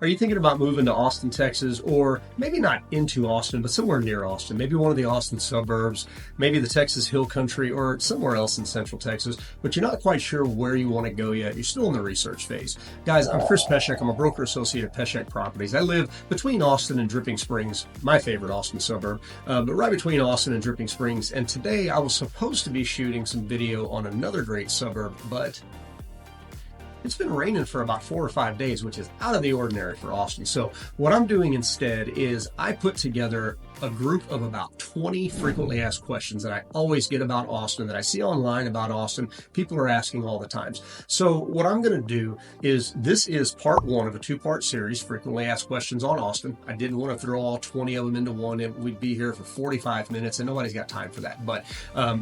Are you thinking about moving to Austin, Texas, or maybe not into Austin, but somewhere near Austin, maybe one of the Austin suburbs, maybe the Texas Hill Country, or somewhere else in Central Texas, but you're not quite sure where you want to go yet? You're still in the research phase. Guys, I'm Chris Pesek. I'm a broker associate at Pesek Properties. I live between Austin and Dripping Springs, my favorite Austin suburb, but right between Austin and Dripping Springs. And today I was supposed to be shooting some video on another great suburb, but it's been raining for about 4 or 5 days, which is out of the ordinary for Austin. So what I'm doing instead is I put together a group of about 20 frequently asked questions that I always get about Austin, that I see online about Austin. People are asking all the times. So what I'm going to do is, this is part one of a 2-part series, frequently asked questions on Austin. I didn't want to throw all 20 of them into one. We'd be here for 45 minutes and nobody's got time for that. But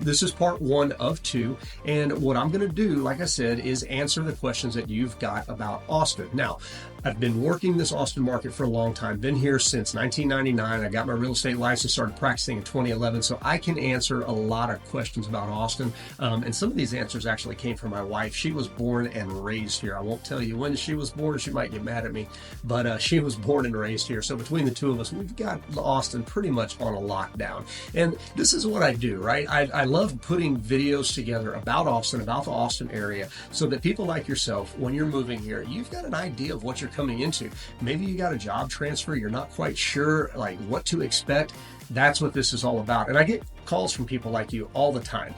this is part 1 of 2. And what I'm going to do, like I said, is answer the questions that you've got about Austin. Now, I've been working this Austin market for a long time, been here since 1999. I got my real estate license, started practicing in 2011, so I can answer a lot of questions about Austin. And some of these answers actually came from my wife. She was born and raised here. I won't tell you when she was born, she might get mad at me, but she was born and raised here. So between the two of us, we've got Austin pretty much on a lockdown. And this is what I do, right? I love putting videos together about Austin, about the Austin area, so that people like yourself, when you're moving here, you've got an idea of what you're coming into. Maybe you got a job transfer, you're not quite sure like what to expect. That's what this is all about. And I get calls from people like you all the time.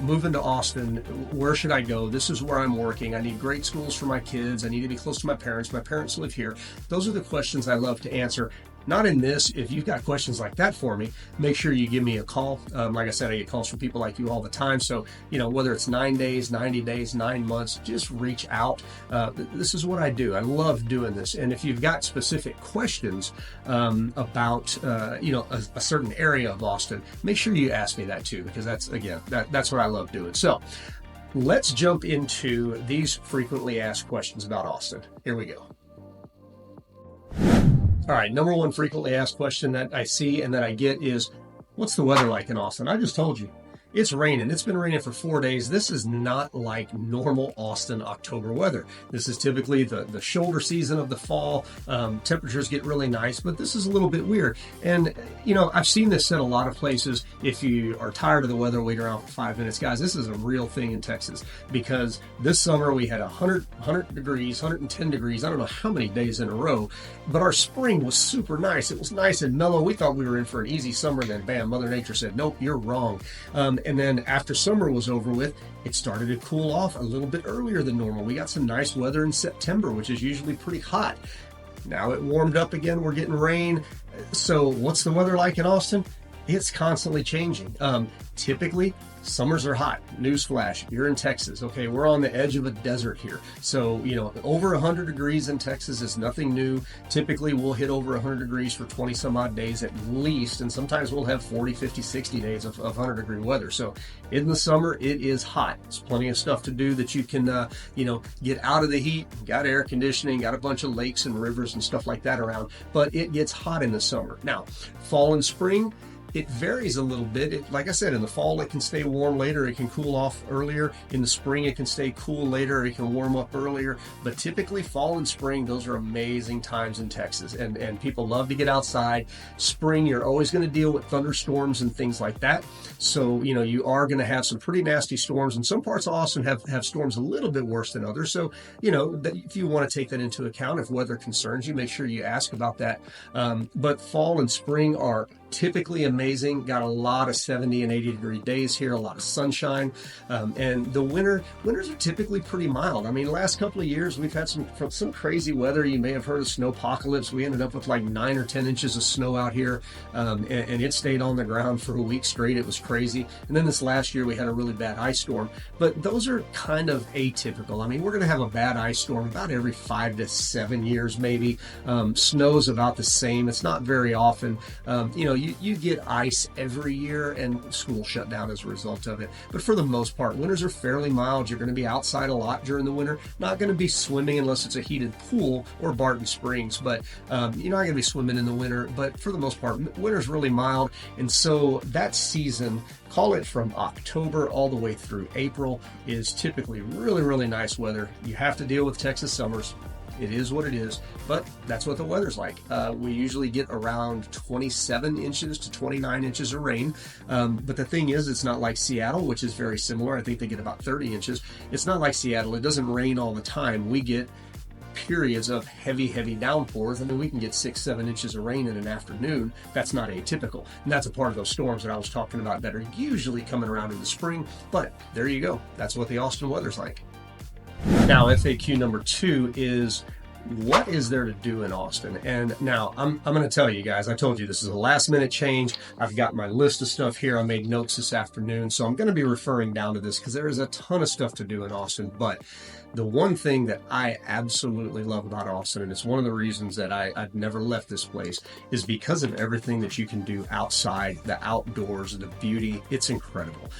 Moving to Austin, where should I go? This is where I'm working. I need great schools for my kids. I need to be close to my parents. My parents live here. Those are the questions I love to answer. Not in this. If you've got questions like that for me, make sure you give me a call. Like I said, I get calls from people like you all the time. So, whether it's 9 days, 90 days, 9 months, just reach out. This is what I do. I love doing this. And if you've got specific questions about, a certain area of Austin, make sure you ask me that too, because that's what I love doing. So let's jump into these frequently asked questions about Austin. Here we go. All right, number one frequently asked question that I see and that I get is, what's the weather like in Austin? I just told you. It's raining. It's been raining for 4 days. This is not like normal Austin October weather. This is typically the shoulder season of the fall. Temperatures get really nice, but this is a little bit weird. And, I've seen this said a lot of places. If you are tired of the weather, wait around for 5 minutes. Guys, this is a real thing in Texas, because this summer we had 100 degrees, 110 degrees. I don't know how many days in a row, but our spring was super nice. It was nice and mellow. We thought we were in for an easy summer. Then bam, Mother Nature said, nope, you're wrong. And then after summer was over with, it started to cool off a little bit earlier than normal. We got some nice weather in September, which is usually pretty hot. Now it warmed up again. We're getting rain. So what's the weather like in Austin? It's constantly changing. Typically, summers are hot. Newsflash, you're in Texas. Okay, we're on the edge of a desert here. So, over 100 degrees in Texas is nothing new. Typically, we'll hit over 100 degrees for 20 some odd days at least. And sometimes we'll have 40, 50, 60 days of 100 degree weather. So in the summer, it is hot. There's plenty of stuff to do that you can, get out of the heat. Got air conditioning, got a bunch of lakes and rivers and stuff like that around. But it gets hot in the summer. Now, fall and spring, it varies a little bit. Like I said, in the fall, it can stay warm later. It can cool off earlier. In the spring, it can stay cool later. It can warm up earlier. But typically, fall and spring, those are amazing times in Texas. And people love to get outside. Spring, you're always going to deal with thunderstorms and things like that. So, you are going to have some pretty nasty storms. And some parts of Austin have storms a little bit worse than others. So, if you want to take that into account, if weather concerns you, make sure you ask about that. But fall and spring are typically amazing. Got a lot of 70 and 80 degree days here, a lot of sunshine. And the winters are typically pretty mild. I mean, the last couple of years, we've had some crazy weather. You may have heard of snowpocalypse. We ended up with like 9 or 10 inches of snow out here. And it stayed on the ground for a week straight. It was crazy. And then this last year, we had a really bad ice storm. But those are kind of atypical. I mean, we're going to have a bad ice storm about every 5 to 7 years, maybe. Snow's about the same. It's not very often. You get ice every year and school shut down as a result of it. But for the most part, winters are fairly mild. You're going to be outside a lot during the winter. Not going to be swimming unless it's a heated pool or Barton Springs, but you're not going to be swimming in the winter. But for the most part, winter's really mild. And so that season, call it from October all the way through April, is typically really, really nice weather. You have to deal with Texas summers. It is what it is, but that's what the weather's like. We usually get around 27 inches to 29 inches of rain. But the thing is, it's not like Seattle, which is very similar. I think they get about 30 inches. It's not like Seattle. It doesn't rain all the time. We get periods of heavy downpours. I mean, we can get 6-7 inches of rain in an afternoon. That's not atypical, and that's a part of those storms that I was talking about that are usually coming around in the spring. But there you go, that's what the Austin weather's like. Now, FAQ number 2 is, what is there to do in Austin? And now I'm going to tell you guys, I told you this is a last minute change. I've got my list of stuff here. I made notes this afternoon, so I'm going to be referring down to this because there is a ton of stuff to do in Austin. But the one thing that I absolutely love about Austin, and it's one of the reasons that I've never left this place, is because of everything that you can do outside, the outdoors, the beauty. It's incredible.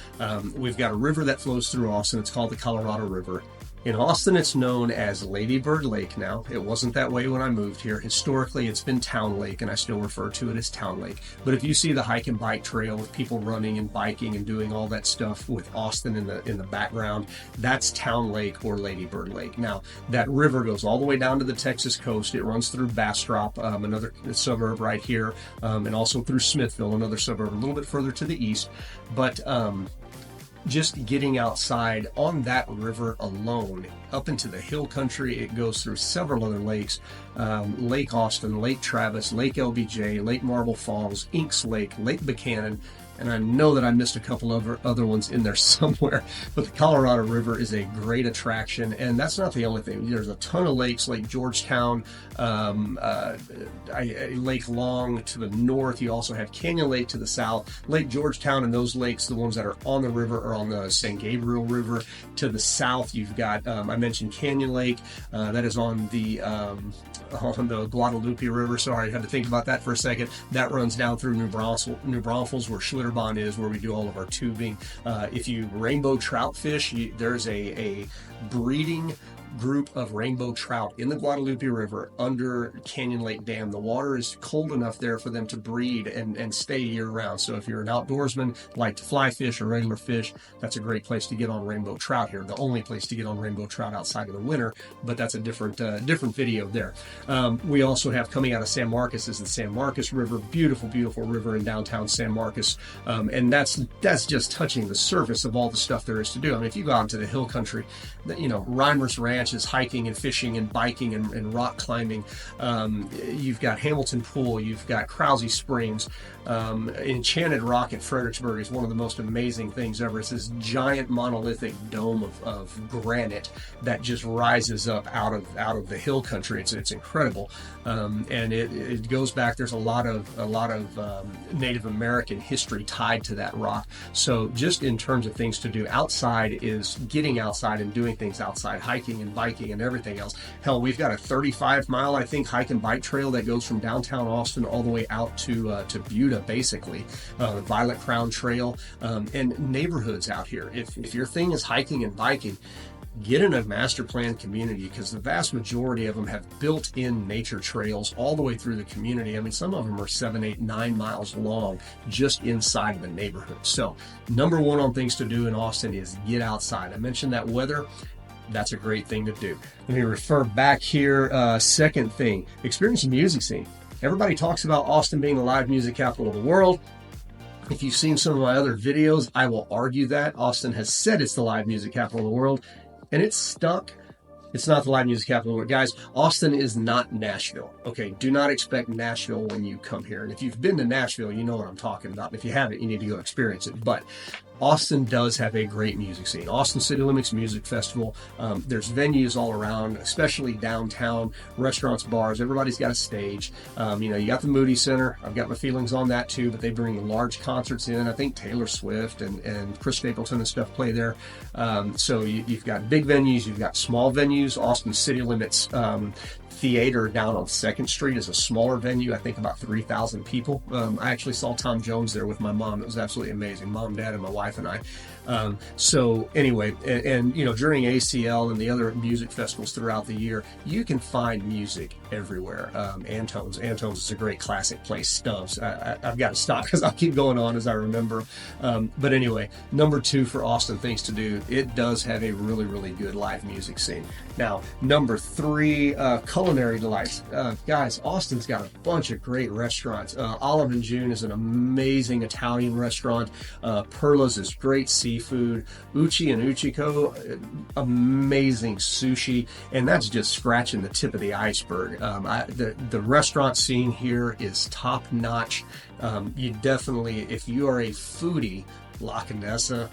We've got a river that flows through Austin. It's called the Colorado River. In Austin, it's known as Lady Bird Lake now. It wasn't that way when I moved here. Historically, it's been Town Lake, and I still refer to it as Town Lake. But if you see the hike and bike trail with people running and biking and doing all that stuff with Austin in the background, that's Town Lake or Lady Bird Lake. Now, that river goes all the way down to the Texas coast. It runs through Bastrop, another suburb right here, and also through Smithville, another suburb a little bit further to the east. But just getting outside on that river alone, up into the hill country, it goes through several other lakes, Lake Austin, Lake Travis, Lake LBJ, Lake Marble Falls, Inks Lake, Lake Buchanan, and I know that I missed a couple of other ones in there somewhere, but the Colorado River is a great attraction, and that's not the only thing. There's a ton of lakes, Lake Georgetown, Lake Long to the north. You also have Canyon Lake to the south. Lake Georgetown and those lakes, the ones that are on the river, are on the San Gabriel River. To the south, you've got, I mentioned Canyon Lake, that is on the Guadalupe River. Sorry, I had to think about that for a second. That runs down through New Braunfels, where Schlitterbahn is, where we do all of our tubing. If you rainbow trout fish, there's a breeding group of rainbow trout in the Guadalupe River under Canyon Lake Dam. The water is cold enough there for them to breed and stay year round. So if you're an outdoorsman, like to fly fish or regular fish, that's a great place to get on rainbow trout here. The only place to get on rainbow trout outside of the winter, but that's a different video there. We also have, coming out of San Marcos, is the San Marcos River. Beautiful river in downtown San Marcos. And that's just touching the surface of all the stuff there is to do. I mean, if you go out into the hill country, Reimers Ranch is hiking and fishing and biking and rock climbing. You've got Hamilton Pool, you've got Krause Springs. Enchanted Rock at Fredericksburg is one of the most amazing things ever. It's this giant monolithic dome of granite that just rises up out of the hill country. It's incredible, and it goes back. There's a lot of Native American history tied to that rock. So just in terms of things to do outside, is getting outside and doing things outside, hiking and biking and everything else. Hell, we've got a 35-mile, I think, hike and bike trail that goes from downtown Austin all the way out to Buda, basically, the Violet Crown Trail, and neighborhoods out here. If your thing is hiking and biking, get in a master plan community, because the vast majority of them have built-in nature trails all the way through the community. I mean, some of them are 7, 8, 9 miles long just inside of the neighborhood. So number one on things to do in Austin is get outside. I mentioned that weather. That's a great thing to do. Let me refer back here. Second thing, experience the music scene. Everybody talks about Austin being the live music capital of the world. If you've seen some of my other videos, I will argue that Austin has said it's the live music capital of the world, and it's stuck. It's not the live music capital of the world. Guys, Austin is not Nashville. Okay, do not expect Nashville when you come here. And if you've been to Nashville, you know what I'm talking about. And if you haven't, you need to go experience it. But Austin does have a great music scene. Austin City Limits Music Festival. There's venues all around, especially downtown, restaurants, bars. Everybody's got a stage. You got the Moody Center. I've got my feelings on that too, but they bring large concerts in. I think Taylor Swift and Chris Stapleton and stuff play there. So you've got big venues, you've got small venues. Austin City Limits theater down on 2nd Street is a smaller venue, I think about 3,000 people. I actually saw Tom Jones there with my mom. It was absolutely amazing. Mom, dad, and my wife and I. So anyway, and during ACL and the other music festivals throughout the year, you can find music everywhere. Antone's is a great classic place. Stubbs. I've got to stop because I'll keep going on as I remember. But anyway, number 2 for Austin things to do. It does have a really, really good live music scene. Now, number 3, culinary delights. Guys, Austin's got a bunch of great restaurants. Olive and June is an amazing Italian restaurant. Perla's is great seafood. Uchi and Uchiko, amazing sushi. And that's just scratching the tip of the iceberg. The restaurant scene here is top notch. You definitely, if you are a foodie, La Condesa,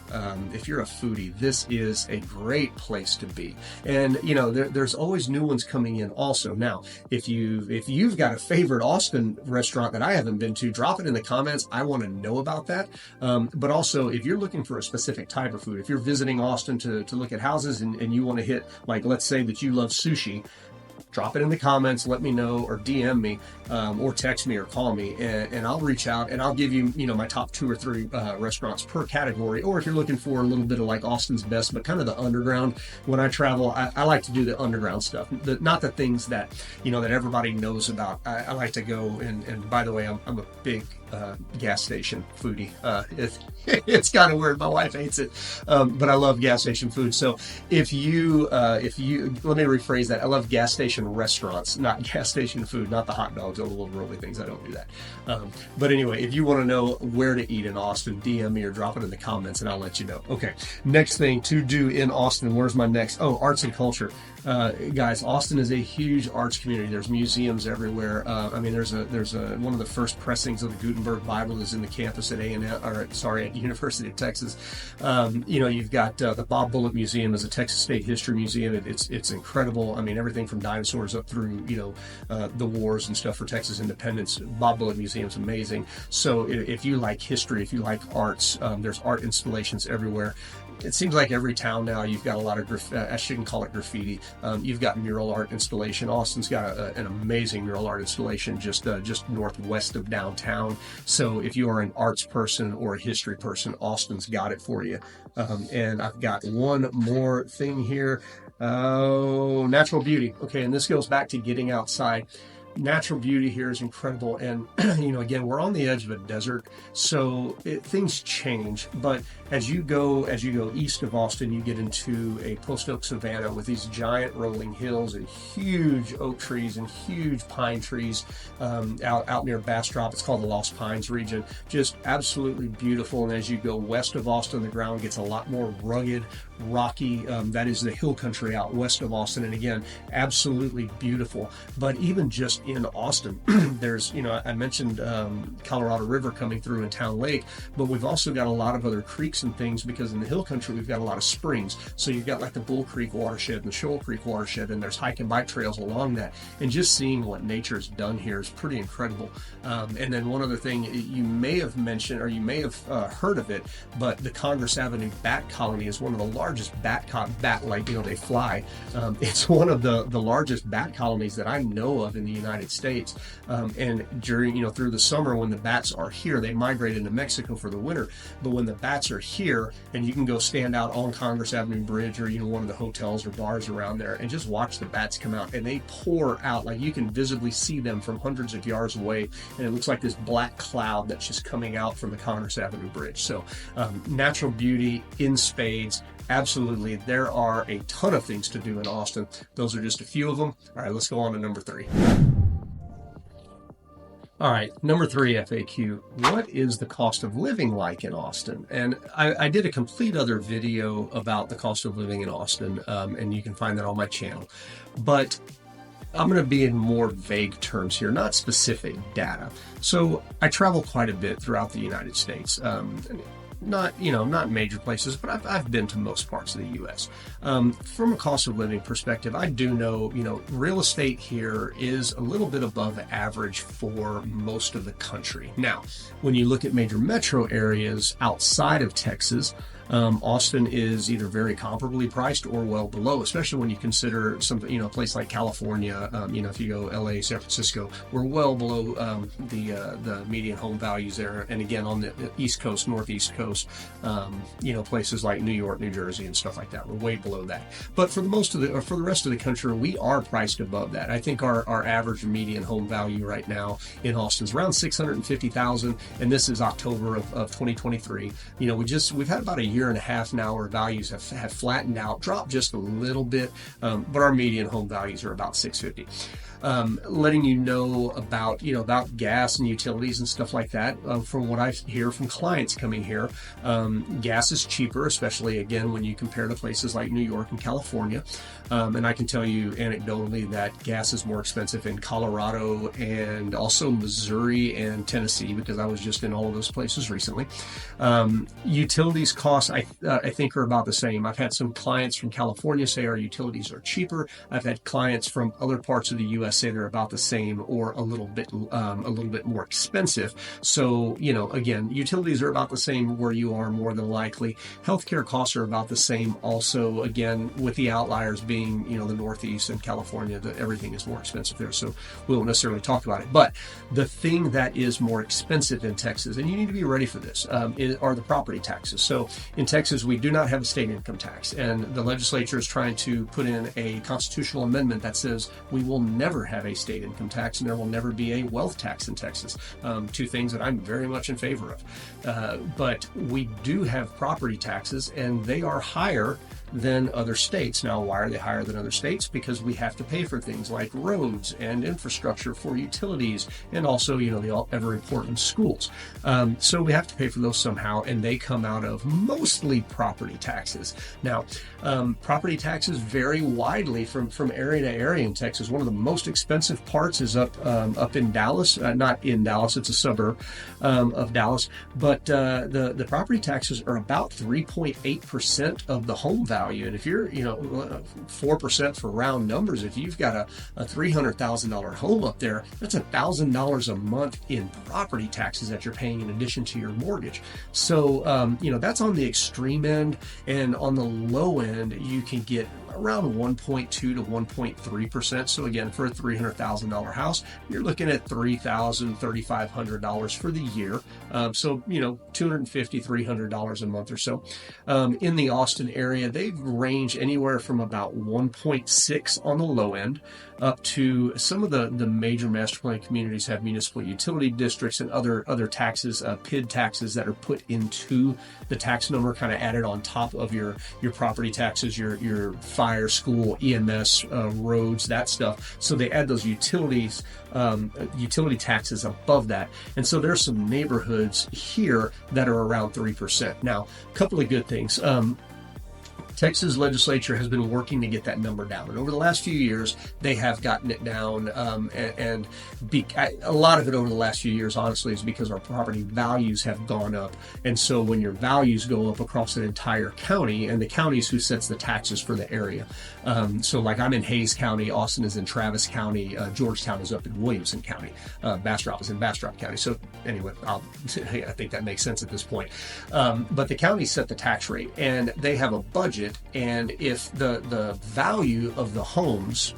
if you're a foodie, this is a great place to be. And there's always new ones coming in also. Now, if you've got a favorite Austin restaurant that I haven't been to, drop it in the comments. I want to know about that. But also, if you're looking for a specific type of food, if you're visiting Austin to look at houses and you want to hit, like, let's say that you love sushi, drop it in the comments, let me know, or DM me, or text me or call me, and I'll reach out and I'll give you, my top 2 or 3 restaurants per category. Or if you're looking for a little bit of like Austin's best, but kind of the underground. When I travel, I like to do the underground stuff, not the things that, that everybody knows about. I like to go, and by the way, I'm a big gas station foodie. It's kind of weird. My wife hates it, but I love gas station food. So if you let me rephrase that. I love gas station restaurants, not gas station food, not the hot dogs, all the little rolly things. I don't do that. But anyway, if you want to know where to eat in Austin, DM me or drop it in the comments and I'll let you know. Okay, next thing to do in Austin. Where's my next? Oh, arts and culture. Guys, Austin is a huge arts community. There's museums everywhere. There's one of the first pressings of the Gutenberg Bible is in the campus at at University of Texas. You've got the Bob Bullitt Museum is a Texas State History Museum. It's incredible. Everything from dinosaurs up through the wars and stuff for Texas independence. Bob Bullitt Museum is amazing. So if you like history, if you like arts, there's art installations everywhere. It seems like every town now you've got a lot of I shouldn't call it graffiti. You've got mural art installation. Austin's got an amazing mural art installation just northwest of downtown. So if you are an arts person or a history person, Austin's got it for you. And I've got one more thing here. Oh, natural beauty. Okay, and this goes back to getting outside. Natural beauty here is incredible, and again, we're on the edge of a desert, so things change. But as you go east of Austin, you get into a post oak savanna with these giant rolling hills and huge oak trees and huge pine trees out near Bastrop. It's called the Lost Pines region. Just absolutely beautiful. And as you go west of Austin, the ground gets a lot more rugged, rocky. That is the hill country out west of Austin, and again, absolutely beautiful. But even just in Austin, there's, I mentioned Colorado River coming through in Town Lake, but we've also got a lot of other creeks and things, because in the hill country we've got a lot of springs. So you've got like the Bull Creek watershed and the Shoal Creek watershed, and there's hike and bike trails along that. And just seeing what nature's done here is pretty incredible. And then one other thing you may have mentioned, or you may have heard of it, but the Congress Avenue bat colony is one of the largest bat they fly. It's one of the largest bat colonies that I know of in the United States. And during, through the summer when the bats are here, they migrate into Mexico for the winter. But when the bats are here, and you can go stand out on Congress Avenue Bridge or, one of the hotels or bars around there and just watch the bats come out, and they pour out, like you can visibly see them from hundreds of yards away. And it looks like this black cloud that's just coming out from the Congress Avenue Bridge. So natural beauty in spades. Absolutely. There are a ton of things to do in Austin. Those are just a few of them. All right, let's go on to number 3. All right, number 3 FAQ. What is the cost of living like in Austin? And I did a complete other video about the cost of living in Austin, and you can find that on my channel. But I'm going to be in more vague terms here, not specific data. So I travel quite a bit throughout the United States. Not major places, but I've been to most parts of the U.S. From a cost of living perspective, I do know, real estate here is a little bit above average for most of the country. Now, when you look at major metro areas outside of Texas, Austin is either very comparably priced or well below, especially when you consider some, a place like California. If you go LA, San Francisco, we're well below the median home values there. And again, on the East Coast, Northeast Coast, places like New York, New Jersey, and stuff like that, we're way below that. But for the rest of the country, we are priced above that. I think our average median home value right now in Austin is around $650,000, and this is October of 2023. We've had about a year and a half now where values have flattened out, dropped just a little bit, but our median home values are about $650,000. Letting you know about gas and utilities and stuff like that. From what I hear from clients coming here, gas is cheaper, especially again when you compare to places like New York and California. And I can tell you anecdotally that gas is more expensive in Colorado and also Missouri and Tennessee, because I was just in all of those places recently. Utilities costs, I think, are about the same. I've had some clients from California say our utilities are cheaper. I've had clients from other parts of the U.S. say they're about the same or a little bit more expensive. So, again, utilities are about the same where you are more than likely. Healthcare costs are about the same also, again, with the outliers being, the Northeast and California, everything is more expensive there. So we won't necessarily talk about it. But the thing that is more expensive in Texas, and you need to be ready for this, are the property taxes. So in Texas, we do not have a state income tax. And the legislature is trying to put in a constitutional amendment that says we will never have a state income tax and there will never be a wealth tax in Texas. Two things that I'm very much in favor of. But we do have property taxes, and they are higher than other states. Now, why are they higher than other states? Because we have to pay for things like roads and infrastructure for utilities, and also, the ever important schools. So we have to pay for those somehow, and they come out of mostly property taxes. Now, property taxes vary widely from area to area in Texas. One of the most expensive parts is up in Dallas. Not in Dallas, it's a suburb of Dallas. But the property taxes are about 3.8% of the home value. And if you're, 4% for round numbers, if you've got a $300,000 home up there, that's $1,000 a month in property taxes that you're paying in addition to your mortgage. So, that's on the extreme end. And on the low end, you can get around 1.2 to 1.3%. So again, for a $300,000 house, you're looking at $3,000, $3,500 for the year. So, $250, $300 a month or so. In the Austin area, they range anywhere from about 1.6 on the low end up to some of the major master plan communities have municipal utility districts and other taxes, PID taxes that are put into the tax number, kind of added on top of your property taxes, your fire, school, EMS, roads, that stuff. So they add those utility taxes above that. And so there's some neighborhoods here that are around 3%. Now, a couple of good things. Texas legislature has been working to get that number down. And over the last few years, they have gotten it down. A lot of it over the last few years, honestly, is because our property values have gone up. And so when your values go up across an entire county, and the county is who sets the taxes for the area. So like I'm in Hayes County, Austin is in Travis County, Georgetown is up in Williamson County, Bastrop is in Bastrop County. So anyway, I think that makes sense at this point. But the county set the tax rate, and they have a budget. And if the value of the homes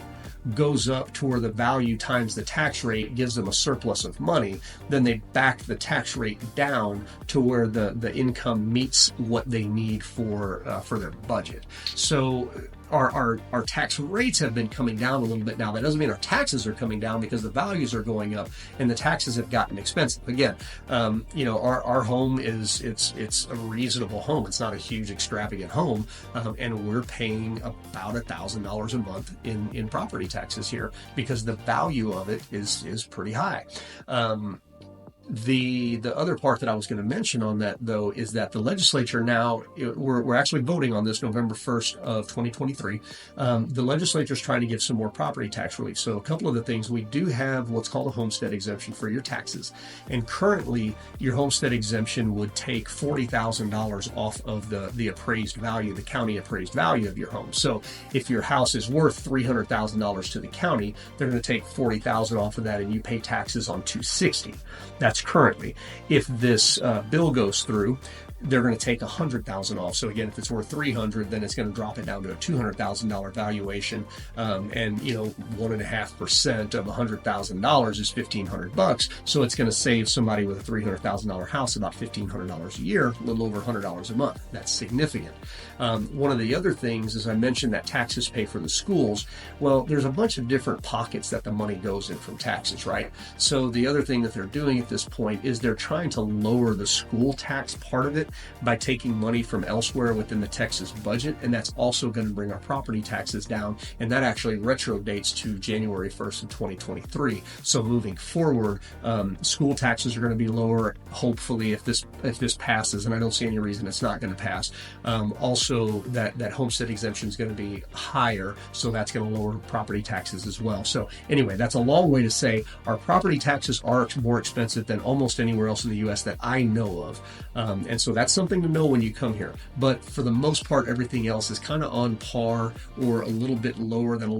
goes up to where the value times the tax rate gives them a surplus of money, then they back the tax rate down to where the income meets what they need for their budget. So our tax rates have been coming down a little bit now. That doesn't mean our taxes are coming down, because the values are going up and the taxes have gotten expensive. Again, our home it's a reasonable home. It's not a huge extravagant home, and we're paying about $1,000 a month in property taxes here because the value of it is pretty high. The other part that I was going to mention on that, though, is that the legislature now, we're actually voting on this November 1st of 2023. The legislature is trying to give some more property tax relief. So a couple of the things, we do have what's called a homestead exemption for your taxes. And currently, your homestead exemption would take $40,000 off of the appraised value, the county appraised value of your home. So if your house is worth $300,000 to the county, they're going to take $40,000 off of that, and you pay taxes on $260,000. That's currently. If this bill goes through, they're going to take 100,000 off. So again, if it's worth 300, then it's going to drop it down to a $200,000 valuation. And 1.5% of $100,000 is $1,500. So it's going to save somebody with a $300,000 house about $1,500 a year, a little over $100 a month. That's significant. One of the other things is I mentioned that taxes pay for the schools. Well, there's a bunch of different pockets that the money goes in from taxes, right? So the other thing that they're doing at this point is they're trying to lower the school tax part of it by taking money from elsewhere within the Texas budget, and that's also going to bring our property taxes down, and that actually retro dates to January 1st of 2023. So moving forward, school taxes are going to be lower, hopefully, if this passes, and I don't see any reason it's not going to pass. Also, that homestead exemption is going to be higher, so that's going to lower property taxes as well. So anyway, that's a long way to say our property taxes are more expensive than almost anywhere else in the U.S. that I know of, and so that's something to know when you come here. But for the most part, everything else is kind of on par or a little bit lower than a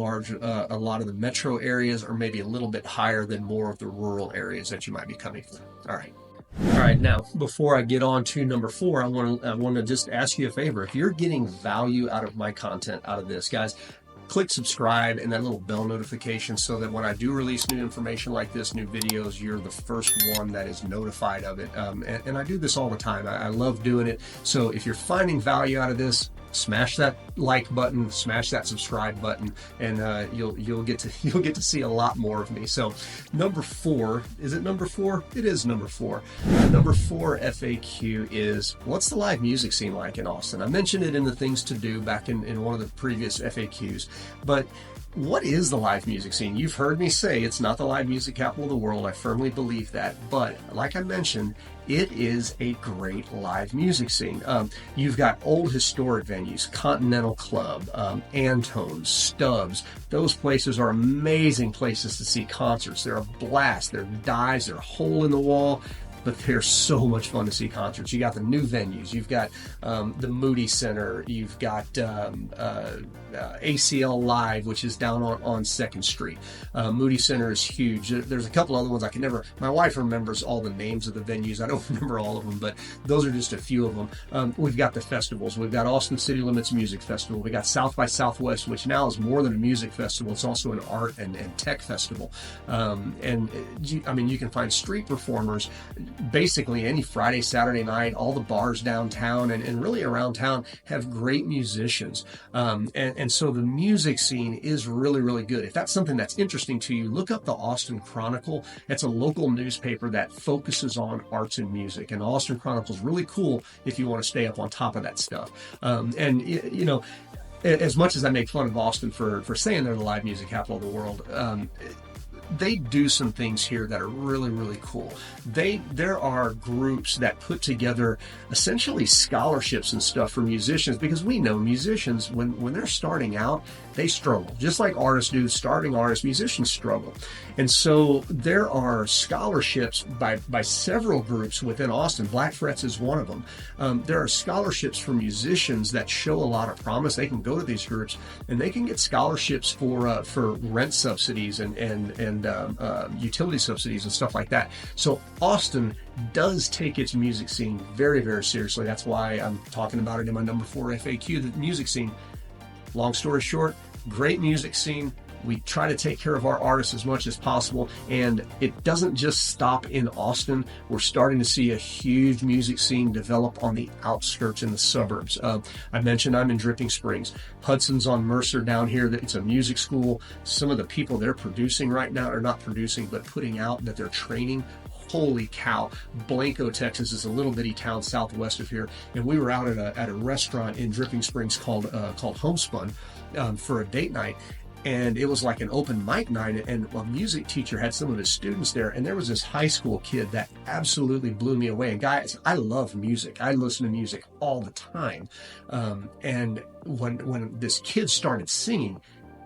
lot of the metro areas, or maybe a little bit higher than more of the rural areas that you might be coming from. All right, now, before I get on to number 4, I want to just ask you a favor. If you're getting value out of my content, out of this, guys, click subscribe and that little bell notification so that when I do release new information like this, new videos, you're the first one that is notified of it. And I do this all the time. I love doing it. So if you're finding value out of this, smash that like button, smash that subscribe button, and you'll get to see a lot more of me. So number 4, is it number 4? It is number 4. The number 4 FAQ is, what's the live music scene like in Austin? I mentioned it in the things to do back in one of the previous FAQs, but what is the live music scene? You've heard me say it's not the live music capital of the world. I firmly believe that. But like I mentioned, it is a great live music scene. You've got old historic venues, Continental Club, Antone's, Stubbs. Those places are amazing places to see concerts. They're a blast. They're dives. They're a hole in the wall. But they're so much fun to see concerts. You got the new venues. You've got the Moody Center. You've got ACL Live, which is down on 2nd Street. Moody Center is huge. There's a couple other ones my wife remembers all the names of the venues. I don't remember all of them, but those are just a few of them. We've got the festivals. We've got Austin City Limits Music Festival. We got South by Southwest, which now is more than a music festival. It's also an art and tech festival. You can find street performers basically any Friday, Saturday night. All the bars downtown and really around town have great musicians. And so the music scene is really, really good. If that's something that's interesting to you, look up the Austin Chronicle. It's a local newspaper that focuses on arts and music. And the Austin Chronicle is really cool if you want to stay up on top of that stuff. As much as I make fun of Austin for saying they're the live music capital of the world, they do some things here that are really, really cool. There are groups that put together essentially scholarships and stuff for musicians, because we know musicians, when they're starting out, they struggle. Just like artists do, starving artists, musicians struggle. And so there are scholarships by several groups within Austin. Black Frets is one of them. There are scholarships for musicians that show a lot of promise. They can go to these groups and they can get scholarships for rent subsidies and utility subsidies and stuff like that. So Austin does take its music scene very, very seriously. That's why I'm talking about it in my number 4 FAQ, the music scene. Long story short, great music scene. We try to take care of our artists as much as possible, and it doesn't just stop in Austin. We're starting to see a huge music scene develop on the outskirts in the suburbs. I mentioned I'm in Dripping Springs. Hudson's on Mercer down here. It's a music school. Some of the people they're producing right now, are not producing, but putting out, that they're training. Holy cow. Blanco, Texas is a little bitty town southwest of here, and we were out at a restaurant in Dripping Springs called Homespun for a date night. And it was like an open mic night, and a music teacher had some of his students there, and there was this high school kid that absolutely blew me away. And guys, I love music. I listen to music all the time. And when this kid started singing,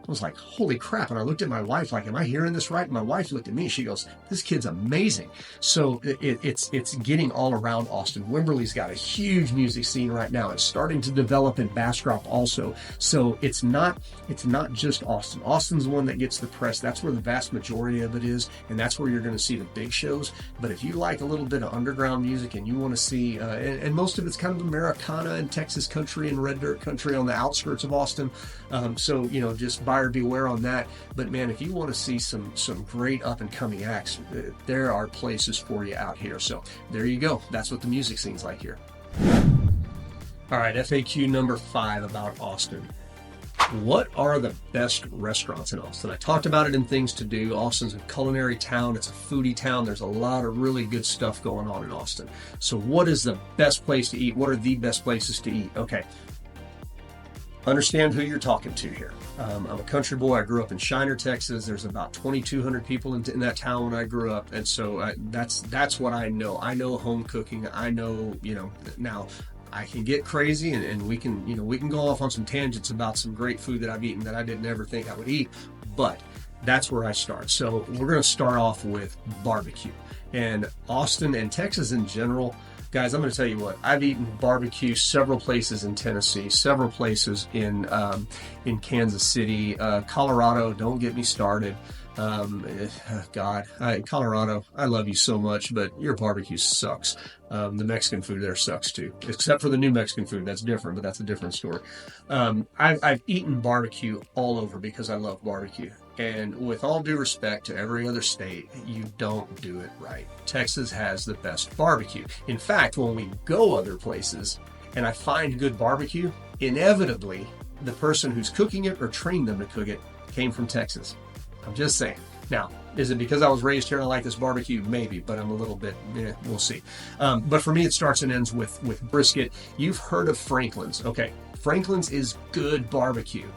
I was like, holy crap. And I looked at my wife like, am I hearing this right? And my wife looked at me. She goes, this kid's amazing. So it's getting all around Austin. Wimberley's got a huge music scene right now. It's starting to develop in Bastrop also. So it's not just Austin. Austin's the one that gets the press. That's where the vast majority of it is. And that's where you're going to see the big shows. But if you like a little bit of underground music and you want to see, and most of it's kind of Americana and Texas country and red dirt country on the outskirts of Austin. So, just buyer beware on that. But man, if you want to see some great up and coming acts, there are places for you out here. So there you go. That's what the music scene's like here. All right, FAQ number 5 about Austin. What are the best restaurants in Austin? I talked about it in things to do. Austin's a culinary town. It's a foodie town. There's a lot of really good stuff going on in Austin. So what is the best place to eat? What are the best places to eat? Okay. Understand who you're talking to here. I'm a country boy. I grew up in Shiner, Texas. There's about 2,200 people in that town when I grew up, and so that's what I know. I know home cooking. I know, now I can get crazy, and we can go off on some tangents about some great food that I've eaten that I didn't ever think I would eat, but that's where I start. So we're going to start off with barbecue, and Austin and Texas in general. Guys, I'm going to tell you what, I've eaten barbecue several places in Tennessee, several places in Kansas City, Colorado. Don't get me started. Colorado, I love you so much, but your barbecue sucks. The Mexican food there sucks too, except for the new Mexican food. That's different, but that's a different story. I've eaten barbecue all over because I love barbecue. And with all due respect to every other state, you don't do it right. Texas has the best barbecue. In fact, when we go other places and I find good barbecue, inevitably, the person who's cooking it or trained them to cook it came from Texas. I'm just saying. Now, is it because I was raised here and I like this barbecue? Maybe, but I'm a little bit, we'll see. But for me, it starts and ends with brisket. You've heard of Franklin's. Okay, Franklin's is good barbecue.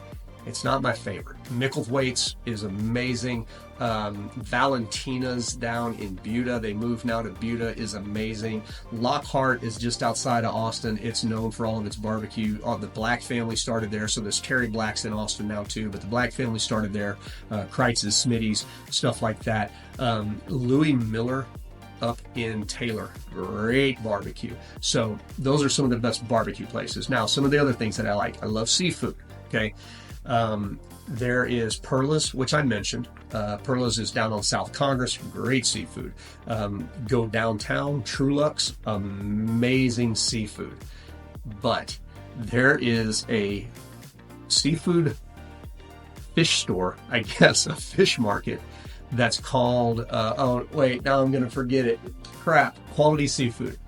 It's not my favorite. Micklethwaite's is amazing. Valentina's down in Buda. They moved now to Buda, is amazing. Lockhart is just outside of Austin. It's known for all of its barbecue. The Black family started there, so there's Terry Black's in Austin now too, but the Black family started there. Kreitz's, Smitty's, stuff like that. Louis Miller up in Taylor, great barbecue. So those are some of the best barbecue places. Now, some of the other things that I like. I love seafood, okay? There is Perla's, which I mentioned. Perla's is down on South Congress, great seafood. Go downtown, Truluck's, amazing seafood. But there is a seafood fish store, I guess, a fish market that's called, oh wait, now I'm going to forget it. Crap, Quality Seafood.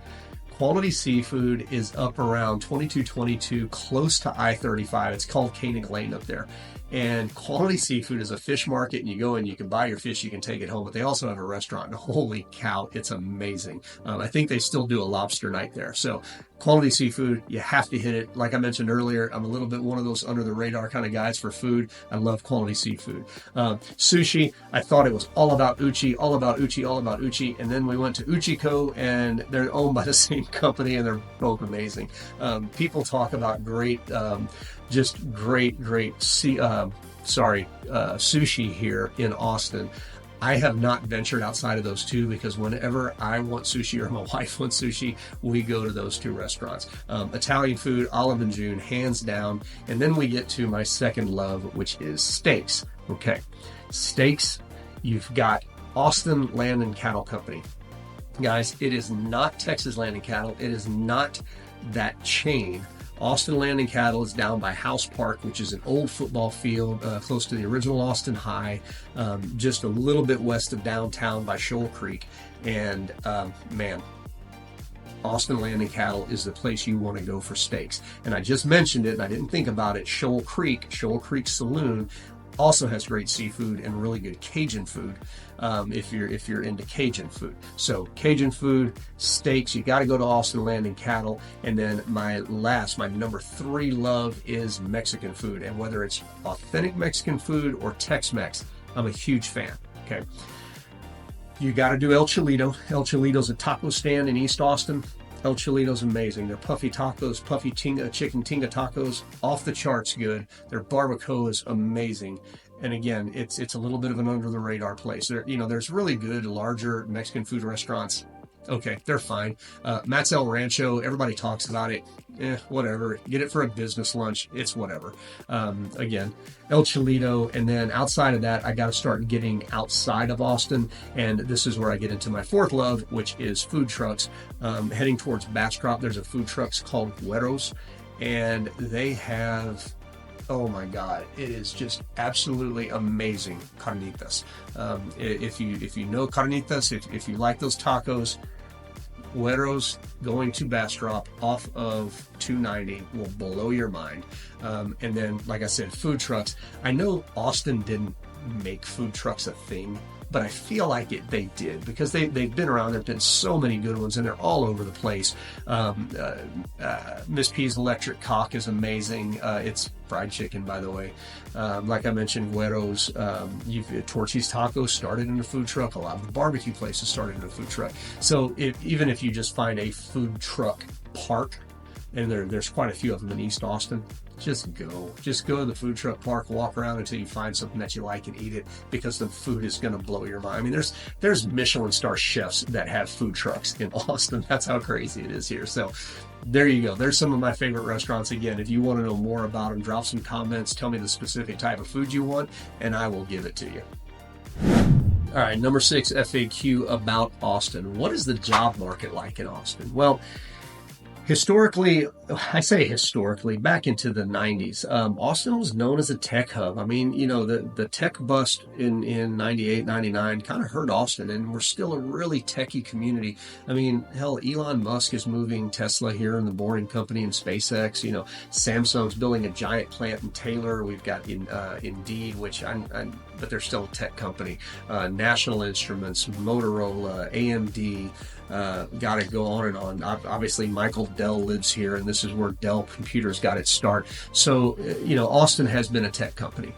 Quality Seafood is up around 2222, close to I-35. It's called Koenig Lane up there. And Quality Seafood is a fish market, and you go in, you can buy your fish, you can take it home, but they also have a restaurant, and holy cow, it's amazing. I think they still do a lobster night there. So Quality Seafood, you have to hit it. Like I mentioned earlier, I'm a little bit one of those under the radar kind of guys for food. I love Quality Seafood. Sushi, I thought it was all about Uchi, all about Uchi, all about Uchi. And then we went to Uchiko, and they're owned by the same company, and they're both amazing. People talk about great, just great sushi here in Austin. I have not ventured outside of those two because whenever I want sushi or my wife wants sushi, we go to those two restaurants. Italian food, Olive and June, hands down. And then we get to my second love, which is steaks. Okay, steaks, you've got Austin Land and Cattle Company. Guys, it is not Texas Land and Cattle. It is not that chain. Austin Land and Cattle is down by House Park, which is an old football field close to the original Austin High, just a little bit west of downtown by Shoal Creek. And man, Austin Land and Cattle is the place you want to go for steaks. And I just mentioned it, and I didn't think about it. Shoal Creek Saloon also has great seafood and really good Cajun food if you're into Cajun food. So Cajun food, steaks, you got to go to Austin Land and Cattle. And then my number 3 love is Mexican food. And whether it's authentic Mexican food or Tex-Mex, I'm a huge fan. Okay. You got to do El Chilito. El Chilito's a taco stand in East Austin. El Chilito's amazing. Their puffy tacos, puffy chicken tinga tacos, off the charts good. Their barbacoa is amazing. And again, it's a little bit of an under the radar place. There's really good larger Mexican food restaurants. Okay, they're fine. Matt's El Rancho, everybody talks about it. Whatever. Get it for a business lunch. It's whatever. Again, El Chilito. And then outside of that, I got to start getting outside of Austin. And this is where I get into my fourth love, which is food trucks. Heading towards Bastrop, there's a food trucks called Güeros. And they have, oh my God, it is just absolutely amazing carnitas. If you know carnitas, if you like those tacos, Güeros going to Bastrop off of 290 will blow your mind. And then, like I said, food trucks. I know Austin didn't make food trucks a thing, but I feel like they did, because they've been around. There've been so many good ones, and they're all over the place. Miss P's Electric Cock is amazing. It's fried chicken, by the way. Like I mentioned, Güeros. Torchy's Tacos started in a food truck. A lot of the barbecue places started in a food truck. So even if you just find a food truck park, and there's quite a few of them in East Austin, just go to the food truck park, walk around until you find something that you like and eat it, because the food is going to blow your mind. I mean, there's Michelin star chefs that have food trucks in Austin. That's how crazy it is here. So there you go. There's some of my favorite restaurants. Again, if you want to know more about them, drop some comments, tell me the specific type of food you want, and I will give it to you. All right, number 6 FAQ about Austin. What is the job market like in Austin? Well, historically, back into the 90s, Austin was known as a tech hub. I mean, the tech bust in 98, 99 kind of hurt Austin, and we're still a really techie community. I mean, hell, Elon Musk is moving Tesla here in the Boring Company and SpaceX. Samsung's building a giant plant in Taylor. We've got Indeed, but they're still a tech company. National Instruments, Motorola, AMD, got to go on and on. Obviously, Michael Dell lives here, and this is where Dell Computers got its start. So, Austin has been a tech company.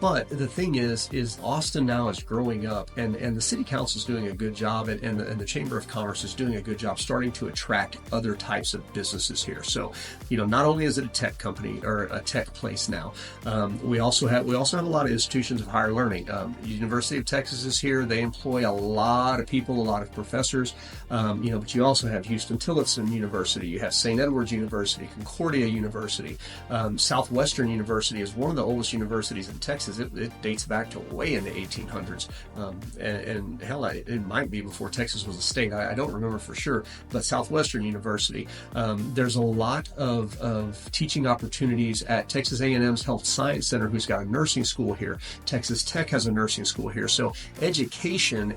But the thing is Austin now is growing up, and the city council is doing a good job, and the Chamber of Commerce is doing a good job starting to attract other types of businesses here. So, not only is it a tech company or a tech place now, we also have a lot of institutions of higher learning. University of Texas is here. They employ a lot of people, a lot of professors. But you also have Houston-Tillotson University. You have St. Edward's University, Concordia University, Southwestern University is one of the oldest universities in Texas. It dates back to way in the 1800s, and hell, it might be before Texas was a state. I don't remember for sure, but Southwestern University. There's a lot of teaching opportunities at Texas A&M's Health Science Center, who's got a nursing school here. Texas Tech has a nursing school here. So education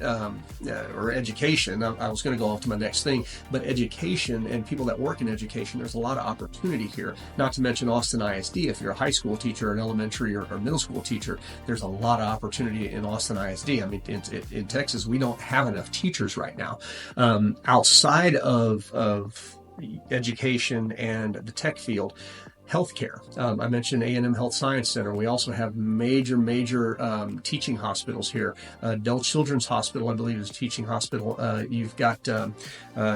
or education. I was going to go off to my next thing, but education and people that work in education, there's a lot of opportunity here. Not to mention Austin ISD. If you're a high school teacher, an elementary or middle school teacher, there's a lot of opportunity in Austin ISD. I mean, in Texas, we don't have enough teachers right now. Outside of education and the tech field, healthcare. I mentioned A&M Health Science Center. We also have major teaching hospitals here. Dell Children's Hospital, I believe, is a teaching hospital. You've got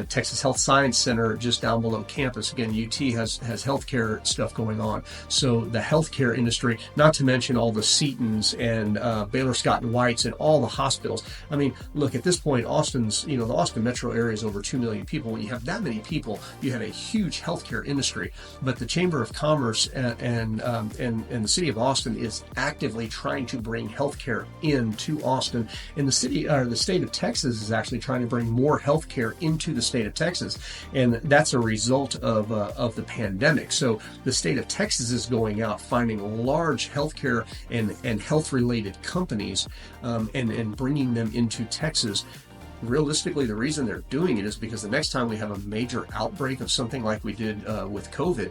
Texas Health Science Center just down below campus. Again, UT has healthcare stuff going on. So the healthcare industry, not to mention all the Setons and Baylor Scott and Whites and all the hospitals. I mean, look, at this point, Austin's, the Austin metro area is over 2 million people. When you have that many people, you have a huge healthcare industry. But the Chamber of Commerce and the city of Austin is actively trying to bring healthcare into Austin, and the state of Texas is actually trying to bring more healthcare into the state of Texas, and that's a result of the pandemic. So the state of Texas is going out finding large healthcare and health related companies and bringing them into Texas. Realistically, the reason they're doing it is because the next time we have a major outbreak of something like we did with COVID,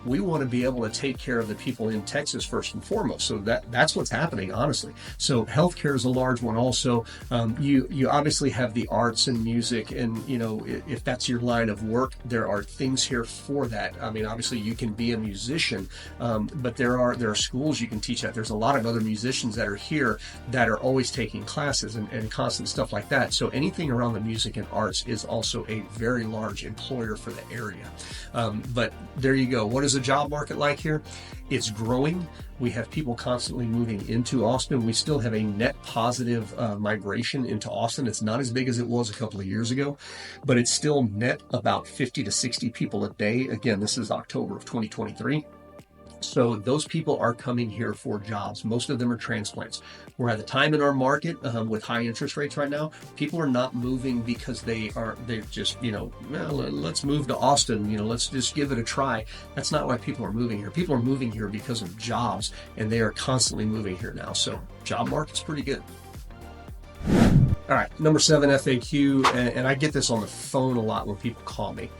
we want to be able to take care of the people in Texas first and foremost. So that's what's happening, honestly. So healthcare is a large one also. You obviously have the arts and music, and if that's your line of work, there are things here for that. I mean, obviously you can be a musician, but there are schools you can teach at. There's a lot of other musicians that are here that are always taking classes and constant stuff like that. So anything around the music and arts is also a very large employer for the area. But there you go. What is the job market like here? It's growing. We have people constantly moving into Austin. We still have a net positive migration into Austin. It's not as big as it was a couple of years ago, but it's still net about 50 to 60 people a day. Again, this is October of 2023. So those people are coming here for jobs. Most of them are transplants. We're at the time in our market with high interest rates right now. People are not moving because they're just, well, let's move to Austin. Let's just give it a try. That's not why people are moving here. People are moving here because of jobs, and they are constantly moving here now. So job market's pretty good. All right, number 7 FAQ, and I get this on the phone a lot when people call me.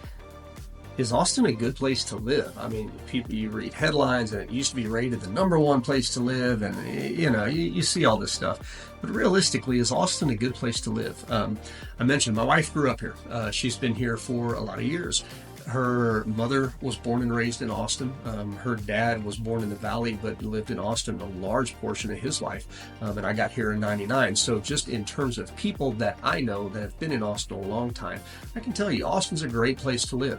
Is Austin a good place to live? I mean, you read headlines and it used to be rated the #1 place to live, and you see all this stuff. But realistically, is Austin a good place to live? I mentioned my wife grew up here. She's been here for a lot of years. Her mother was born and raised in Austin. Her dad was born in the Valley, but lived in Austin a large portion of his life. And I got here in '99. So just in terms of people that I know that have been in Austin a long time, I can tell you Austin's a great place to live.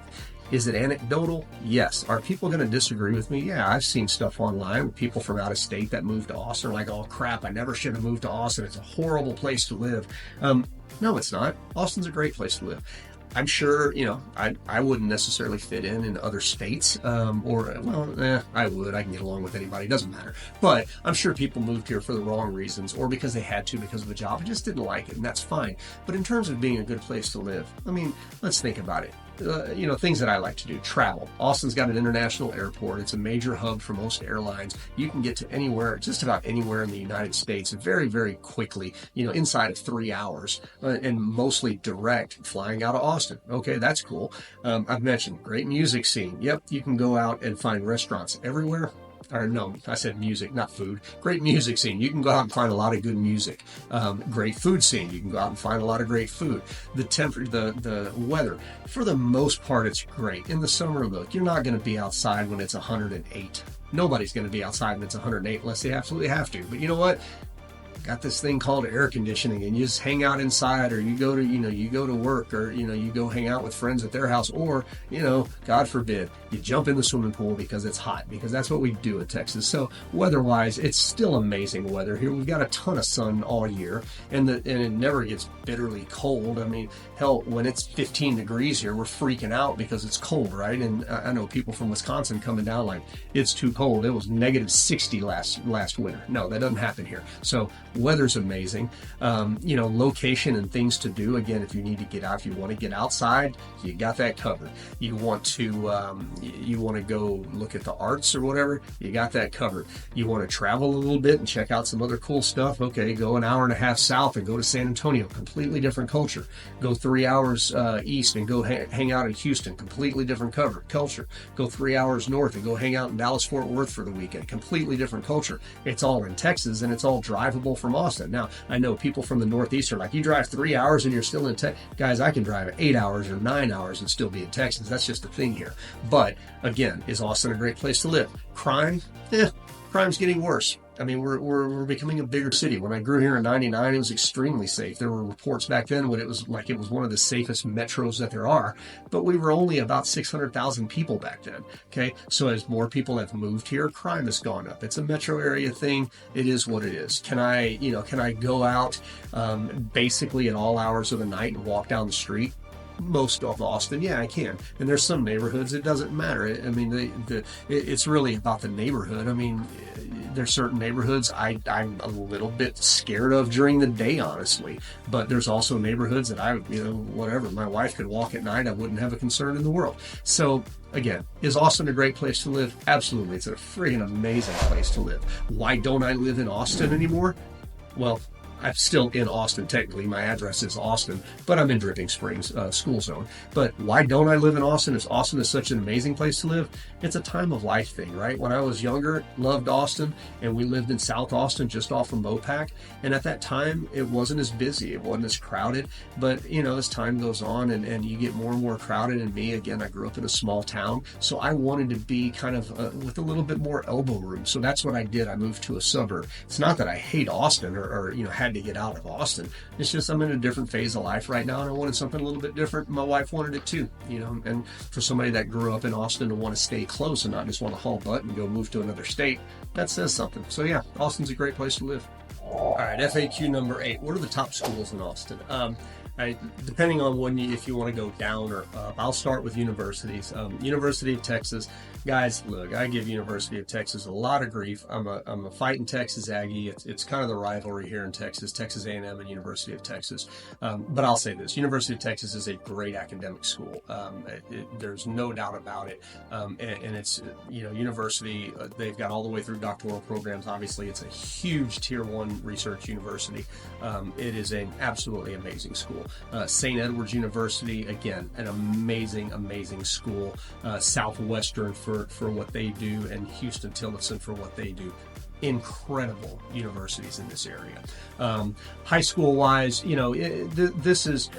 Is it anecdotal? Yes. Are people going to disagree with me? Yeah, I've seen stuff online with people from out of state that moved to Austin like, oh crap, I never should have moved to Austin. It's a horrible place to live. No, it's not. Austin's a great place to live. I'm sure, I wouldn't necessarily fit in other states, I would. I can get along with anybody. It doesn't matter. But I'm sure people moved here for the wrong reasons, or because they had to, because of the job, and just didn't like it, and that's fine. But in terms of being a good place to live, I mean, let's think about it. Things that I like to do, travel. Austin's got an international airport. It's a major hub for most airlines. You can get to anywhere, just about anywhere in the United States very, very quickly, inside of 3 hours, and mostly direct flying out of Austin. Okay, that's cool. I've mentioned great music scene. Yep, you can go out and find restaurants everywhere. Or no, I said music, not food. Great music scene. You can go out and find a lot of good music. Great food scene. You can go out and find a lot of great food. The temperature, the weather, for the most part, it's great. In the summer, look, you're not going to be outside when it's 108. Nobody's going to be outside when it's 108 unless they absolutely have to. But you know what? Got this thing called air conditioning, and you just hang out inside, or you go to work, or you go hang out with friends at their house, or God forbid, you jump in the swimming pool because it's hot, because that's what we do in Texas. So weather-wise, it's still amazing weather here. We've got a ton of sun all year, and it never gets bitterly cold. I mean, hell, when it's 15 degrees here, we're freaking out because it's cold, right? And I know people from Wisconsin coming down like, it's too cold. It was -60 last winter. No, that doesn't happen here. So weather's amazing. Location and things to do. Again, if you need to get out, if you want to get outside, you got that covered. You want to go look at the arts or whatever, you got that covered. You want to travel a little bit and check out some other cool stuff. Okay, go an hour and a half south and go to San Antonio, completely different culture. Go 3 hours east and go hang out in Houston, completely different culture. Go 3 hours north and go hang out in Dallas-Fort Worth for the weekend, completely different culture. It's all in Texas, and it's all drivable from Austin. Now, I know people from the Northeast are like, you drive 3 hours and you're still in Texas. Guys, I can drive 8 hours or 9 hours and still be in Texas. That's just a thing here. But again, is Austin a great place to live? Crime? Crime's getting worse. I mean, we're becoming a bigger city. When I grew here in '99, it was extremely safe. There were reports back then when it was one of the safest metros that there are, but we were only about 600,000 people back then. Okay, so as more people have moved here, crime has gone up. It's a metro area thing. It is what it is. Can I go out basically at all hours of the night and walk down the street? Most of Austin, yeah, I can. And there's some neighborhoods it doesn't matter. I mean, it's really about the neighborhood. I mean, there's certain neighborhoods I'm a little bit scared of during the day, honestly. But there's also neighborhoods that whatever. My wife could walk at night, I wouldn't have a concern in the world. So again, is Austin a great place to live? Absolutely. It's a freaking amazing place to live. Why don't I live in Austin anymore? Well, I'm still in Austin technically. My address is Austin, but I'm in Dripping Springs school zone. But why don't I live in Austin? Is Austin is such an amazing place to live? It's a time of life thing, right? When I was younger, loved Austin, and we lived in South Austin, just off of Mopac. And at that time, it wasn't as busy, it wasn't as crowded. But as time goes on and you get more and more crowded, and me, again, I grew up in a small town, so I wanted to be kind of with a little bit more elbow room. So that's what I did. I moved to a suburb. It's not that I hate Austin or had to get out of Austin. It's just I'm in a different phase of life right now, and I wanted something a little bit different. My wife wanted it too, and for somebody that grew up in Austin to want to stay close and not just want to haul butt and go move to another state, that says something. So yeah, Austin's a great place to live. All right, FAQ number 8. What are the top schools in Austin? Depending on if you want to go down or up, I'll start with universities. University of Texas, guys. Look, I give University of Texas a lot of grief. I'm a fighting Texas Aggie. It's kind of the rivalry here in Texas, Texas A&M and University of Texas. But I'll say this: University of Texas is a great academic school. There's no doubt about it. And it's university. They've got all the way through doctoral programs. Obviously, it's a huge Tier 1 research university. It is an absolutely amazing school. St. Edward's University, again, an amazing school. Southwestern for what they do, and Houston-Tillotson for what they do. Incredible universities in this area. High school wise, this is,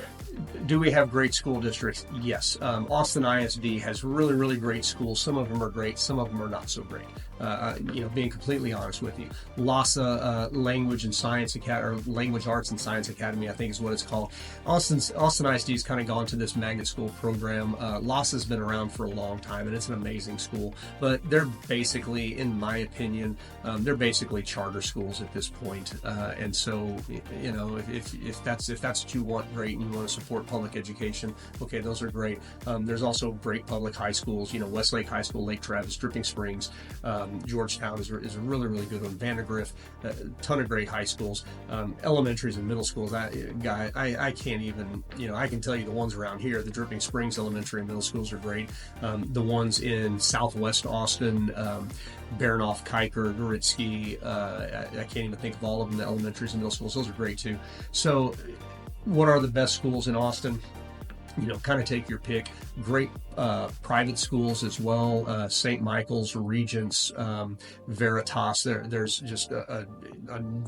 do we have great school districts? Yes. Austin ISD has really great schools. Some of them are great, some of them are not so great. Being completely honest with you, LASA Language and Science Academy, or Language Arts and Science Academy, I think is what it's called. Austin ISD has kind of gone to this magnet school program. LASA has been around for a long time, and it's an amazing school. But they're basically, in my opinion, they're basically charter schools at this point. And so, if that's what you want, great, and you want to support public education, okay, those are great. There's also great public high schools. Westlake High School, Lake Travis, Dripping Springs. Georgetown is a really good one. Vandergrift, a ton of great high schools. Elementaries and middle schools, I can't even, I can tell you the ones around here. The Dripping Springs elementary and middle schools are great. The ones in Southwest Austin, Baranoff, Kiker, Goritsky, I can't even think of all of them, the elementaries and middle schools, those are great too. So what are the best schools in Austin? Kind of take your pick. Great private schools as well. St. Michael's, Regents, Veritas. There's just a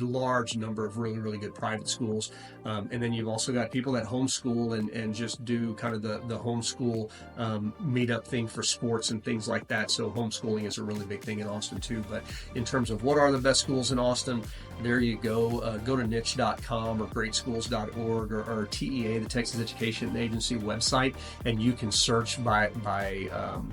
large number of really good private schools. And then you've also got people that homeschool and just do kind of the homeschool meetup thing for sports and things like that. So homeschooling is a really big thing in Austin too. But in terms of what are the best schools in Austin, there you go. Go to niche.com or greatschools.org or TEA, the Texas Education Agency website, and you can search by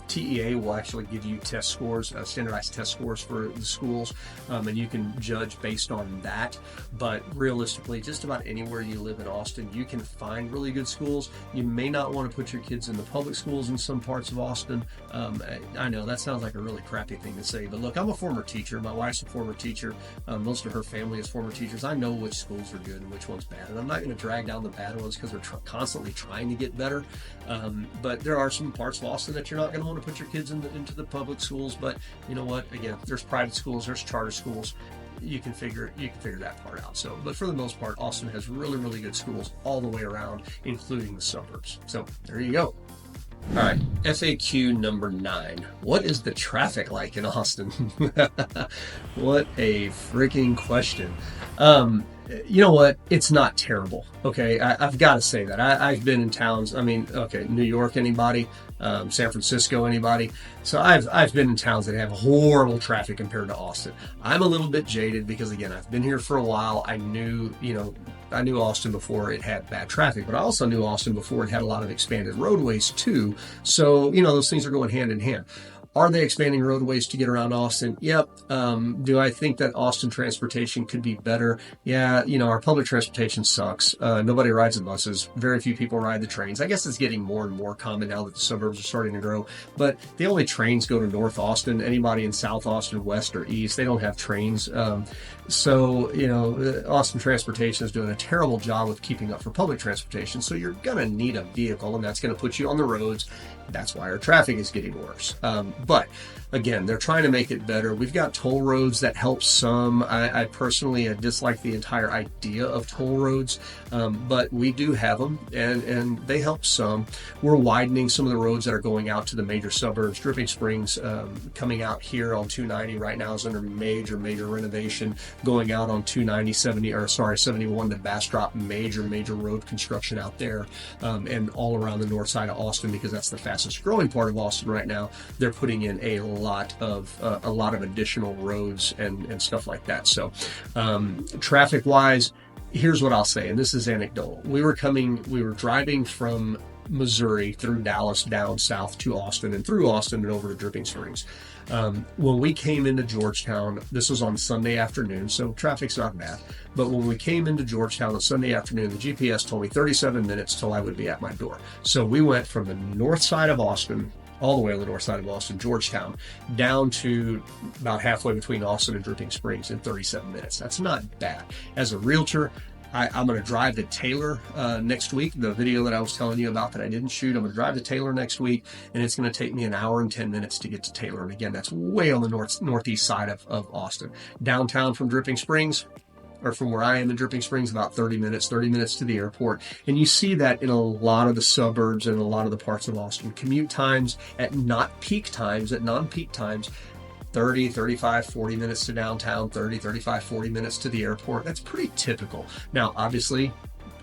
TEA will actually give you test scores, standardized test scores for the schools, and you can judge based on that. But realistically, just about anywhere you live in Austin, you can find really good schools. You may not want to put your kids in the public schools in some parts of Austin. I know that sounds like a really crappy thing to say, but look, I'm a former teacher. My wife's a former teacher. Most of her family is former teachers. I know which schools are good and which ones bad, and I'm not going to drag down the bad ones because they're constantly trying to get better. But there are some parts of Austin that you're not going to want to put your kids into the public schools. But you know what? Again, there's private schools, there's charter schools. You can figure that part out. So, but for the most part, Austin has really good schools all the way around, including the suburbs. So there you go. All right, FAQ number 9. What is the traffic like in Austin? What a freaking question. You know what? It's not terrible. Okay, I've got to say that. I've been in towns. I mean, okay, New York, anybody? San Francisco, anybody? So I've been in towns that have horrible traffic compared to Austin. I'm a little bit jaded because, again, I've been here for a while. I knew Austin before it had bad traffic, but I also knew Austin before it had a lot of expanded roadways too. So, those things are going hand in hand. Are they expanding roadways to get around Austin? Yep. Do I think that Austin transportation could be better? Yeah, our public transportation sucks. Nobody rides the buses. Very few people ride the trains. I guess it's getting more and more common now that the suburbs are starting to grow. But the only trains go to North Austin. Anybody in South Austin, West or East, they don't have trains. So, Austin transportation is doing a terrible job of keeping up for public transportation. So you're going to need a vehicle, and that's going to put you on the roads. That's why our traffic is getting worse. But again, they're trying to make it better. We've got toll roads that help some. I personally dislike the entire idea of toll roads, but we do have them, and they help some. We're widening some of the roads that are going out to the major suburbs. Dripping Springs, coming out here on 290 right now, is under major renovation. Going out on 290, 71 to Bastrop, major road construction out there, and all around the north side of Austin, because that's the fastest growing part of Austin right now. They're putting in a lot of additional roads and stuff like that. So traffic wise, here's what I'll say, and this is anecdotal. We were driving from Missouri through Dallas down south to Austin, and through Austin and over to Dripping Springs. When we came into Georgetown, this was on Sunday afternoon, so traffic's not bad. But when we came into Georgetown on Sunday afternoon, the GPS told me 37 minutes till I would be at my door. So we went from the north side of Austin, all the way on the north side of Austin, Georgetown, down to about halfway between Austin and Dripping Springs in 37 minutes. That's not bad. As a realtor, I'm going to drive to Taylor next week. The video that I was telling you about that I didn't shoot, I'm going to drive to Taylor next week, and it's going to take me an hour and 10 minutes to get to Taylor. And again, that's way on the northeast side of Austin. Downtown from Dripping Springs, or from where I am in Dripping Springs, about 30 minutes to the airport. And you see that in a lot of the suburbs and a lot of the parts of Austin. Commute times at non-peak times, 30, 35, 40 minutes to downtown, 30, 35, 40 minutes to the airport. That's pretty typical. Now, obviously,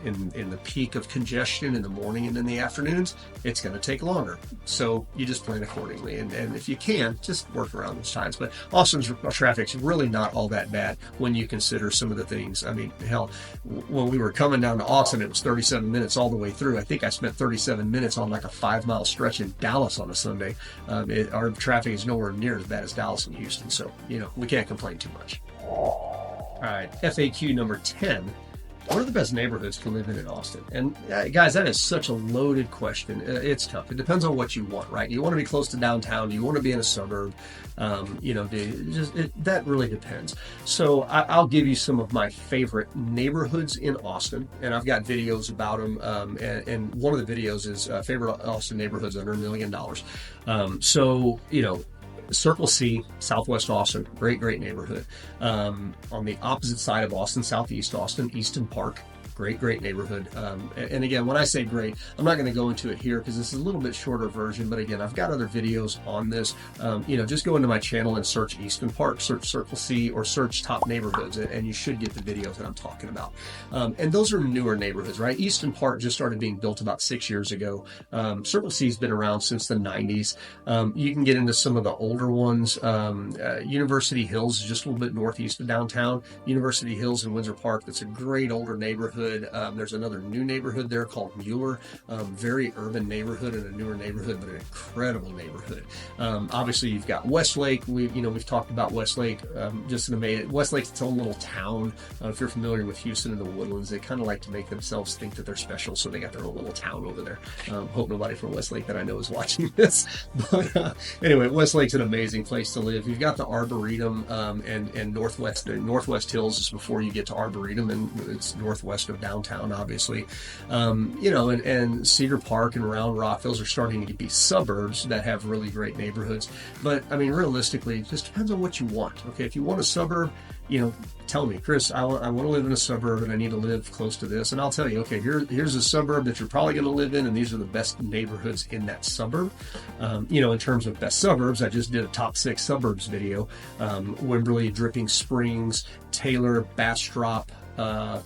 in the peak of congestion in the morning and in the afternoons, it's going to take longer. So you just plan accordingly. And if you can, just work around those times. But Austin's traffic's really not all that bad when you consider some of the things. I mean, hell, when we were coming down to Austin, it was 37 minutes all the way through. I think I spent 37 minutes on like a 5-mile stretch in Dallas on a Sunday. Our traffic is nowhere near as bad as Dallas and Houston. So, we can't complain too much. All right, FAQ number 10. What are the best neighborhoods to live in Austin? And guys, that is such a loaded question. It's tough. It depends on what you want, right? You want to be close to downtown. You want to be in a suburb. That really depends. So I'll give you some of my favorite neighborhoods in Austin, and I've got videos about them. And one of the videos is favorite Austin neighborhoods under $1 million. Circle C, Southwest Austin, great neighborhood. On the opposite side of Austin, Southeast Austin, Easton Park, great neighborhood. And again, when I say great, I'm not going to go into it here because this is a little bit shorter version, but again, I've got other videos on this. Just go into my channel and search Easton Park, search Circle C, or search top neighborhoods, and you should get the videos that I'm talking about. And those are newer neighborhoods, right? Easton Park just started being built about 6 years ago. Circle C's been around since the 90s. You can get into some of the older ones. University Hills is just a little bit northeast of downtown. University Hills in Windsor Park, that's a great older neighborhood. There's another new neighborhood there called Mueller, very urban neighborhood and a newer neighborhood, but an incredible neighborhood. Obviously, you've got Westlake. We've talked about Westlake just in a minute. Westlake's its own little town. If you're familiar with Houston and the Woodlands, they kind of like to make themselves think that they're special, so they got their own little town over there. Hope nobody from Westlake that I know is watching this. But anyway, Westlake's an amazing place to live. You've got the Arboretum and Northwest Hills is before you get to Arboretum, and it's northwest of downtown, obviously. And Cedar Park and Round Rock, those are starting to be suburbs that have really great neighborhoods. But I mean, realistically, it just depends on what you want. Okay, if you want a suburb, tell me, Chris, I want to live in a suburb and I need to live close to this. And I'll tell you, okay, here's a suburb that you're probably going to live in, and these are the best neighborhoods in that suburb. In terms of best suburbs, I just did a top 6 suburbs video. Wimberley, Dripping Springs, Taylor, Bastrop,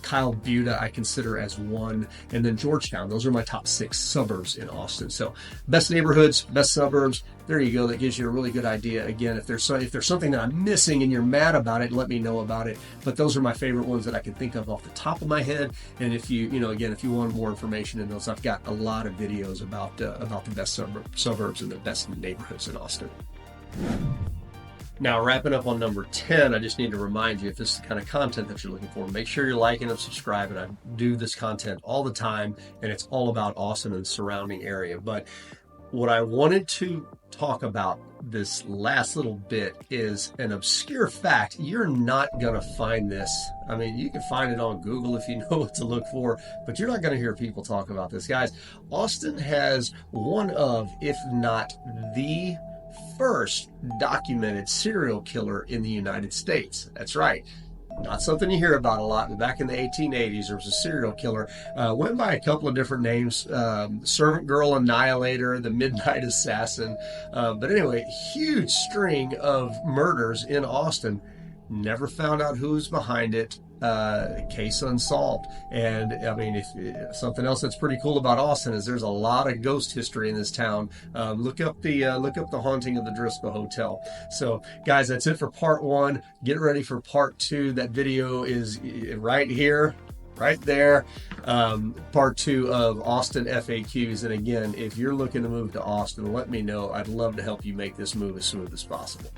Kyle Buda I consider as one, and then Georgetown. Those are my top 6 suburbs in Austin. So best neighborhoods, best suburbs. There you go. That gives you a really good idea. Again, if there's something that I'm missing and you're mad about it, let me know about it. But those are my favorite ones that I can think of off the top of my head. And if you want more information in those, I've got a lot of videos about the best suburbs and the best neighborhoods in Austin. Now, wrapping up on number 10, I just need to remind you, if this is the kind of content that you're looking for, make sure you're liking and subscribing. I do this content all the time, and it's all about Austin and the surrounding area. But what I wanted to talk about this last little bit is an obscure fact. You're not going to find this. I mean, you can find it on Google if you know what to look for, but you're not going to hear people talk about this. Guys, Austin has one of, if not the first documented serial killer in the United States. That's right. Not something you hear about a lot, but back in the 1880s, there was a serial killer. Went by a couple of different names, Servant Girl Annihilator, the Midnight Assassin. But anyway, huge string of murders in Austin. Never found out who was behind it. Case unsolved. And I mean, if something else that's pretty cool about Austin is there's a lot of ghost history in this town. Look up the haunting of the Driscoll Hotel. So guys, that's it for part 1. Get ready for part 2. That video is right here, right there. Part 2 of Austin FAQs. And again, if you're looking to move to Austin, let me know. I'd love to help you make this move as smooth as possible.